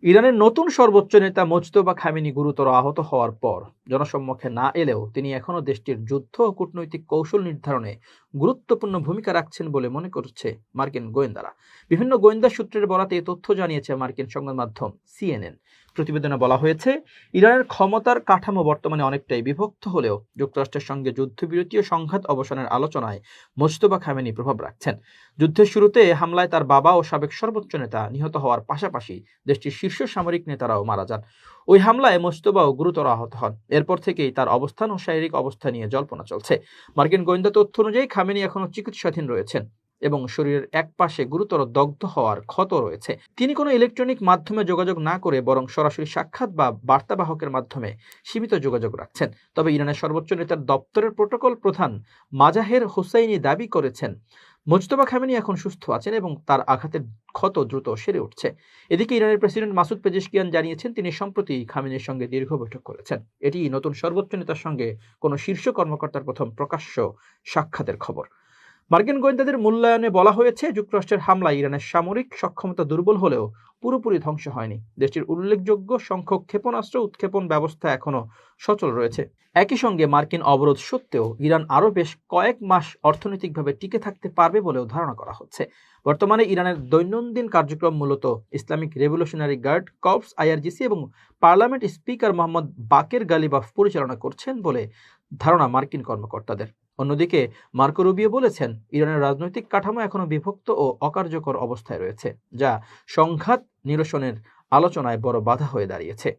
ইরানের নতুন সর্বোচ্চ নেতা মোজতবা খামেনি গুরুতর আহত হওয়ার পর জনসম্মুখে না এলেও তিনি এখনও দেশটির যুদ্ধ ও কূটনৈতিক কৌশল নির্ধারণে গুরুত্বপূর্ণ ভূমিকা রাখছেন বলে মনে করছে মার্কিন গোয়েন্দারা। বিভিন্ন গোয়েন্দা সূত্রের বরাতে এ তথ্য জানিয়েছে মার্কিন সংবাদ মাধ্যম সিএনএন। প্রতিবেদনে বলা হয়েছে, ইরানের ক্ষমতার কাঠামো বর্তমানে অনেকটাই বিভক্ত হলেও যুক্তরাষ্ট্রের সঙ্গে যুদ্ধবিরতি ও সংঘাত অবসানের আলোচনায় মোজতবা খামেনি প্রভাব রাখছেন। যুদ্ধের শুরুতে হামলায় তার বাবা ও সাবেক সর্বোচ্চ নেতা নিহত হওয়ার পাশাপাশি দেশটির শীর্ষ সামরিক নেতারাও মারা যান। ওই হামলায় মোজতবাও গুরুতর আহত হন। এরপর থেকেই তার অবস্থান ও শারীরিক অবস্থা নিয়ে জল্পনা চলছে। মার্কিন গোয়েন্দা তথ্য অনুযায়ী খামেনি এখনও চিকিৎসাধীন রয়েছেন এবং শরীরের এক পাশে গুরুতর দগ্ধ হওয়ার ক্ষত রয়েছে। তিনি কোনো ইলেকট্রনিক মাধ্যমে যোগাযোগ না করে বরং সরাসরি সাক্ষাৎ বা বার্তাবাহকের মাধ্যমে সীমিত যোগাযোগ রাখছেন। তবে ইরানের সর্বোচ্চ নেতার দপ্তরের প্রোটোকল প্রধান মাজাহের হোসাইনি দাবি করেছেন, মোজতবা খামেনি এখন সুস্থ আছেন এবং তার আঘাতের ক্ষত দ্রুত সেরে উঠছে। এদিকে ইরানের প্রেসিডেন্ট মাসুদ পেজেশকিয়ান জানিয়েছেন, তিনি সম্প্রতি খামেনির সঙ্গে দীর্ঘ বৈঠক করেছেন। এটি নতুন সর্বোচ্চ নেতার সঙ্গে কোনো শীর্ষ কর্মকর্তার প্রথম প্রকাশ্য সাক্ষাতের খবর। মার্কিন গোয়েন্দাদের মূল্যায়নে বলা হয়েছে, যুক্তরাষ্ট্রের হামলায় ইরানের সামরিক সক্ষমতা দুর্বল হলেও পুরোপুরি ধ্বংস হয়নি। দেশটির উল্লেখযোগ্য সংখ্যক ক্ষেপণাস্ত্র উৎক্ষেপণ ব্যবস্থা এখনও সচল রয়েছে। একই সঙ্গে মার্কিন অবরোধ সত্ত্বেও ইরান আরও বেশ কয়েক মাস অর্থনৈতিকভাবে টিকে থাকতে পারবে বলেও ধারণা করা হচ্ছে। বর্তমানে ইরানের দৈনন্দিন কার্যক্রম মূলত Islamic revolutionary guard corps IRGC এবং parliament speaker Mohammad Baqer Ghalibaf পরিচালনা করছেন বলে ধারণা মার্কিন কর্মকর্তাদের। অন্যদিকে মার্কো রুবিও বলেছেন, ইরানের রাজনৈতিক কাঠামো এখনও বিভক্ত ও অকার্যকর অবস্থায় রয়েছে, যা সংঘাত নিরসনের আলোচনায় বড় বাধা হয়ে দাঁড়িয়েছে।